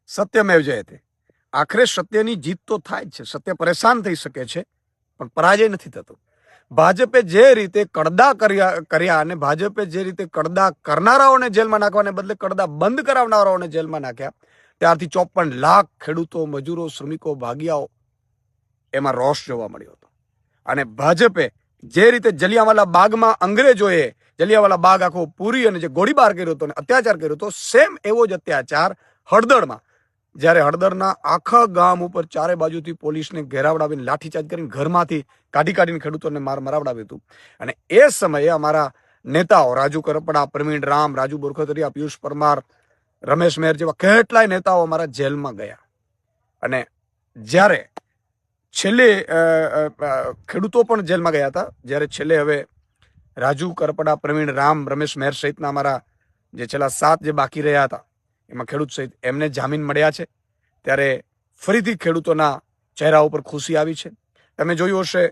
સત્યમેવ જયતે. આખરે સત્યની જીત તો થાય જ છે. સત્ય પરેશાન થઈ શકે છે, પણ પરાજય નથી થતો. ભાજપે જે રીતે કડદા કર્યા અને ભાજપે જે રીતે કડદા કરનારાઓને જેલમાં નાખવાને બદલે કડદા બંધ કરાવનારાઓને જેલમાં નાખ્યા, ત્યારથી 54 લાખ ખેડૂતો, મજૂરો, શ્રમિકો, ભાગિયાઓ એમાં રોષ જોવા મળ્યો હતો. અને ભાજપે જે રીતે જલિયાવાલા બાગમાં અંગ્રેજોએ જલિયાવાલા બાગ આખો પૂરી અને જે ગોળીબાર કર્યો હતો અને અત્યાચાર કર્યો હતો, સેમ એવો જ અત્યાચાર હળદરમાં, જ્યારે હળદરના આખા ગામ ઉપર ચારે બાજુથી પોલીસને ઘેરાવડાવીને લાઠીચાર્જ કરીને ઘરમાંથી કાઢીને ખેડૂતોને મરાવડાવ્યું હતું. અને એ સમયે અમારા નેતાઓ રાજુ કરપડા, પ્રવીણ રામ, રાજુ બોરખતરિયા, પિયુષ પરમાર, રમેશ મેર જેવા કેટલાય નેતાઓ અમારા જેલમાં ગયા. અને જ્યારે છેલ્લે ખેડૂતો પણ જેલમાં ગયા હતા, જ્યારે છેલ્લે હવે રાજુ કરપડા, પ્રવીણ રામ, રમેશ મેર સહિતના અમારા જે છેલ્લા 7 જે બાકી રહ્યા હતા, એમાં ખેડૂત સહિત એમને જામીન મળ્યા છે. ત્યારે ફરીથી ખેડૂતોના ચહેરા ઉપર ખુશી આવી છે. તમે જોયું હશે,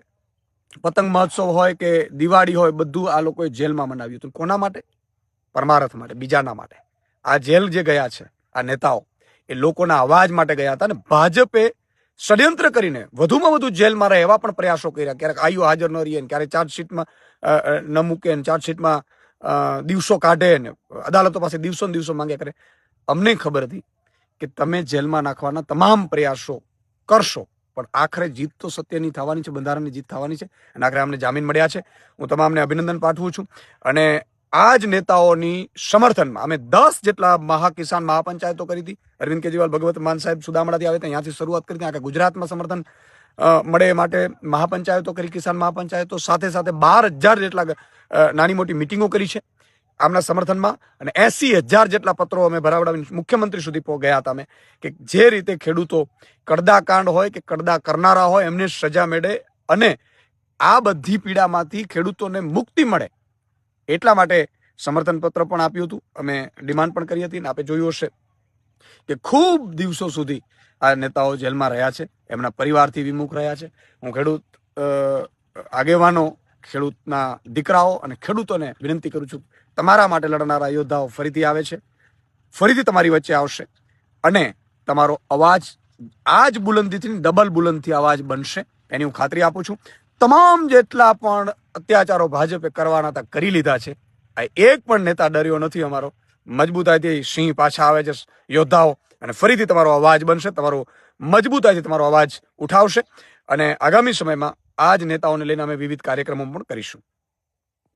પતંગ મહોત્સવ હોય કે દિવાળી હોય, બધું આ લોકોએ જેલમાં મનાવ્યું હતું. કોના માટે? પરમારથ માટે, બીજાના માટે. આ જેલ જે ગયા છે આ નેતાઓ, એ લોકોના અવાજ માટે ગયા હતા. અને ભાજપે ષડયંત્ર કરીને વધુમાં વધુ જેલમાં રહે એવા પણ પ્રયાસો કર્યા. ક્યારેક આયુ હાજર ન રહીએ, ક્યારેક ચાર્જશીટમાં ન મૂકે, ચાર્જશીટમાં દિવસો કાઢે ને અદાલતો પાસે દિવસો માંગ્યા કરે. અમને ખબર હતી કે તમે જેલમાં નાખવાના તમામ પ્રયાસો કરશો, પણ આખરે જીત તો સત્યની થવાની છે, બંધારણની જીત થવાની છે. અને આખરે અમને જામીન મળ્યા છે. હું તમામને અભિનંદન પાઠવું છું. અને આ જ નેતાઓની સમર્થનમાં અમે 10 જેટલા કિસાન મહાપંચાયતો કરી હતી. અરવિંદ કેજરીવાલ, ભગવત માન સાહેબ સુદામડાથી આવે ત્યાંથી શરૂઆત કરી હતી. આખા ગુજરાતમાં સમર્થન મળે એ માટે મહાપંચાયતો કરી, કિસાન મહાપંચાયતો. સાથે 12,000 જેટલા નાની મોટી મિટિંગો કરી છે આમના સમર્થનમાં. અને 80,000 જેટલા પત્રો અમે ભરાવડાવીને મુખ્યમંત્રી સુધી ગયા હતા અમે, કે જે રીતે ખેડૂતો કડદા કાંડ હોય કે કડદા કરનારા હોય એમને સજા મળે અને આ બધી પીડામાંથી ખેડૂતોને મુક્તિ મળે, એટલા માટે સમર્થન પત્ર પણ આપ્યું હતું. અમે ડિમાન્ડ પણ કરી હતી. અને આપણે જોયું હશે કે ખૂબ દિવસો સુધી આ નેતાઓ જેલમાં રહ્યા છે, એમના પરિવારથી વિમુખ રહ્યા છે. હું ખેડૂત આગેવાનો, ખેડૂતના દીકરાઓ અને ખેડૂતોને વિનંતી કરું છું, તમારા માટે લડનારા યોદ્ધાઓ ફરીથી આવે છે, ફરીથી તમારી વચ્ચે આવશે. અને તમારો અવાજ આ જ બુલંદીથી ડબલ બુલંદથી અવાજ બનશે, એની હું ખાતરી આપું છું. તમામ જેટલા પણ અત્યાચારો ભાજપે કરવાના હતા કરી લીધા છે. આ એક પણ નેતા ડર્યો નથી અમારો. મજબૂતાઈથી સિંહ પાછા આવે છે યોદ્ધાઓ, અને ફરીથી તમારો અવાજ બનશે, તમારો મજબૂતાઈથી તમારો અવાજ ઉઠાવશે. અને આગામી સમયમાં આ જ નેતાઓને લઈને અમે વિવિધ કાર્યક્રમો પણ કરીશું.